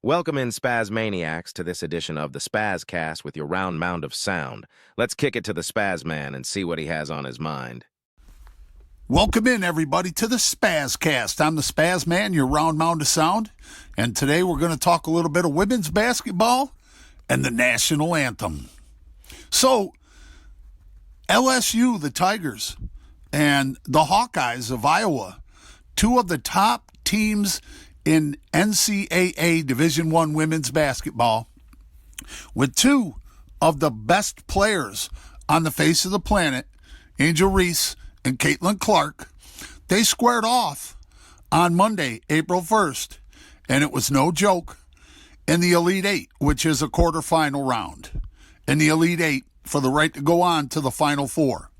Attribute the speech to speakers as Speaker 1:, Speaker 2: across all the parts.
Speaker 1: Welcome in, Spazmaniacs, to this edition of the SpazCast with your round mound of sound. Let's kick it to the Spazman and see what he has on his mind.
Speaker 2: Welcome in, everybody, to the SpazCast. I'm the Spazman, your round mound of sound, and today we're going to talk a little bit of women's basketball and the National Anthem. So, LSU, the Tigers, and the Hawkeyes of Iowa, two of the top teams in NCAA Division I women's basketball, with two of the best players on the face of the planet, Angel Reese and Caitlin Clark, they squared off on Monday, April 1st, and it was no joke, in the Elite Eight, which is a quarterfinal round, in the Elite Eight for the right to go on to the Final Four.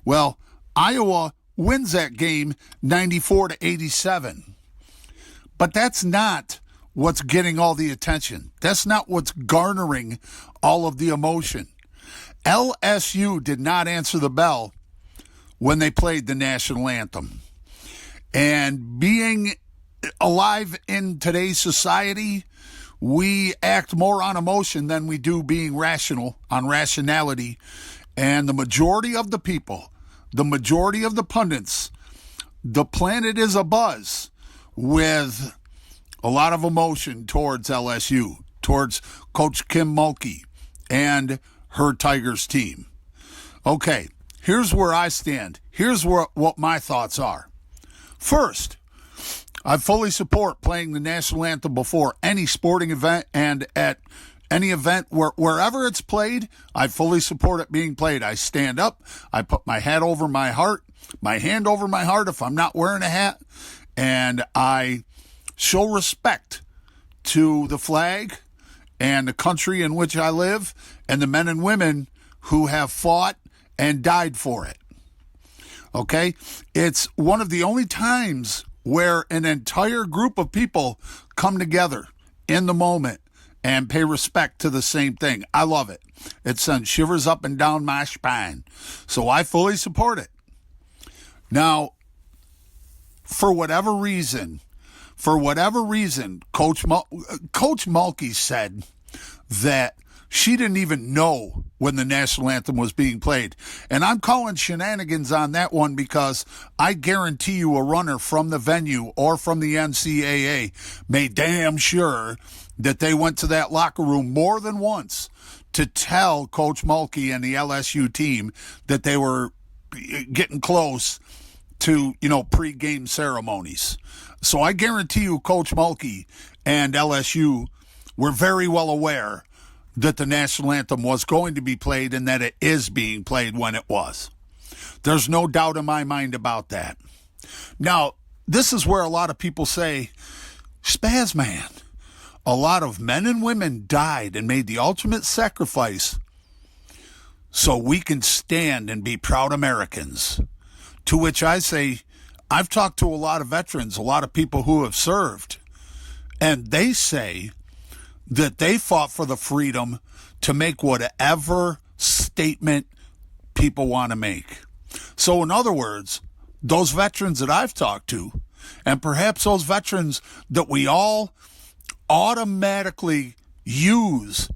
Speaker 2: Well, Iowa wins that game 94-87. But that's not what's getting all the attention. That's not what's garnering all of the emotion. LSU did not answer the bell when they played the National Anthem. And being alive in today's society, we act more on emotion than we do being rational, on rationality. And the majority of the people, the majority of the pundits, the planet is abuzz with a lot of emotion towards LSU, towards Coach Kim Mulkey and her Tigers team. Okay, here's where I stand. Here's what my thoughts are. First, I fully support playing the National Anthem before any sporting event and at any event wherever it's played. I fully support it being played. I stand up. I put my hat over my heart, my hand over my heart if I'm not wearing a hat, and I show respect to the flag and the country in which I live and the men and women who have fought and died for it. Okay? It's one of the only times where an entire group of people come together in the moment and pay respect to the same thing. I love it. It sends shivers up and down my spine. So I fully support it. Now, for whatever reason, Coach Mulkey said that she didn't even know when the National Anthem was being played. And I'm calling shenanigans on that one because I guarantee you a runner from the venue or from the NCAA made damn sure that they went to that locker room more than once to tell Coach Mulkey and the LSU team that they were getting close to, pre-game ceremonies. So I guarantee you Coach Mulkey and LSU were very well aware that the National Anthem was going to be played and that it is being played when it was. There's no doubt in my mind about that. Now, this is where a lot of people say, Spazman, a lot of men and women died and made the ultimate sacrifice so we can stand and be proud Americans. To which I say, I've talked to a lot of veterans, a lot of people who have served, and they say that they fought for the freedom to make whatever statement people want to make. So in other words, those veterans that I've talked to, and perhaps those veterans that we all automatically use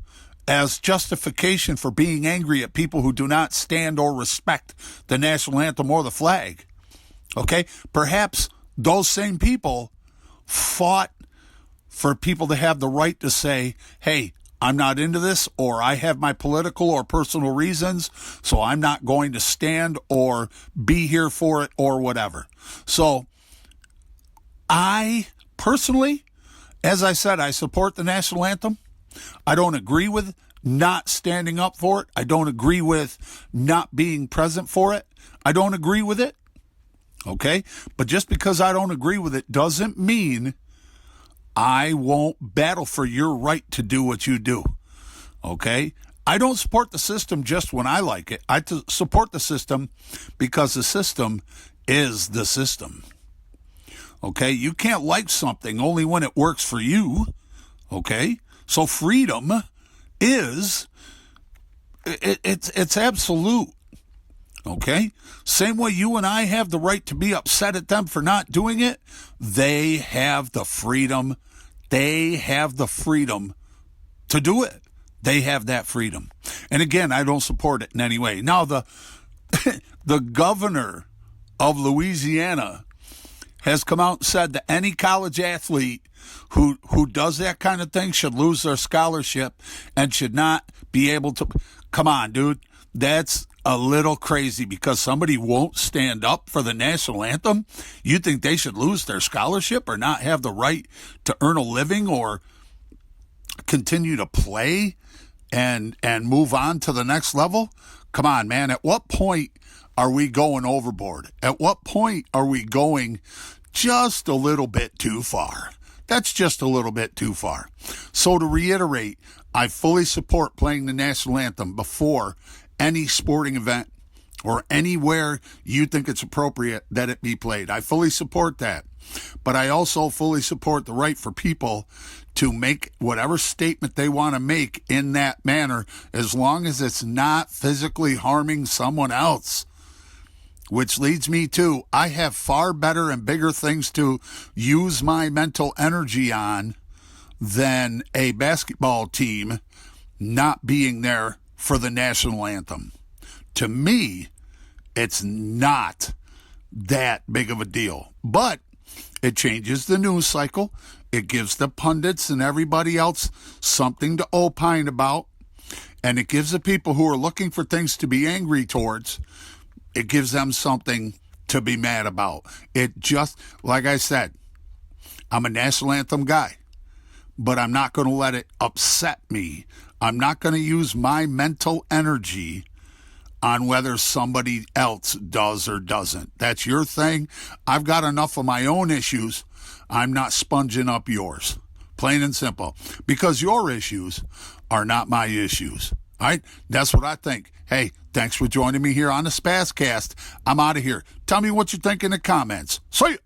Speaker 2: as justification for being angry at people who do not stand or respect the National Anthem or the flag. Okay? Perhaps those same people fought for people to have the right to say, hey, I'm not into this, or I have my political or personal reasons, so I'm not going to stand or be here for it or whatever. So I personally, as I said, I support the National Anthem. I don't agree with not standing up for it. I don't agree with not being present for it. I don't agree with it. Okay? But just because I don't agree with it doesn't mean I won't battle for your right to do what you do. Okay? I don't support the system just when I like it. I support the system because the system is the system. Okay? You can't like something only when it works for you. Okay? So freedom is, it's absolute. Okay? Same way you and I have the right to be upset at them for not doing it, they have the freedom they have the freedom to do it. They have that freedom. And again, I don't support it in any way. Now, the governor of Louisiana has come out and said that any college athlete who does that kind of thing should lose their scholarship and should not be able to. Come on, dude. That's a little crazy because somebody won't stand up for the national anthem. You think they should lose their scholarship or not have the right to earn a living or continue to play and move on to the next level? Come on, man. At what point are we going overboard? At what point are we going just a little bit too far? That's just a little bit too far. So to reiterate, I fully support playing the national anthem before any sporting event or anywhere you think it's appropriate that it be played. I fully support that. But I also fully support the right for people to make whatever statement they want to make in that manner, as long as it's not physically harming someone else. Which leads me to, I have far better and bigger things to use my mental energy on than a basketball team not being there for the national anthem. To me, it's not that big of a deal. But it changes the news cycle. It gives the pundits and everybody else something to opine about. And it gives the people who are looking for things to be angry towards, it gives them something to be mad about. It just, like I said, I'm a national anthem guy, but I'm not going to let it upset me. I'm not going to use my mental energy on whether somebody else does or doesn't. That's your thing. I've got enough of my own issues. I'm not sponging up yours. Plain and simple. Because your issues are not my issues. All right? That's what I think. Hey, thanks for joining me here on the SpazCast. I'm out of here. Tell me what you think in the comments. See ya.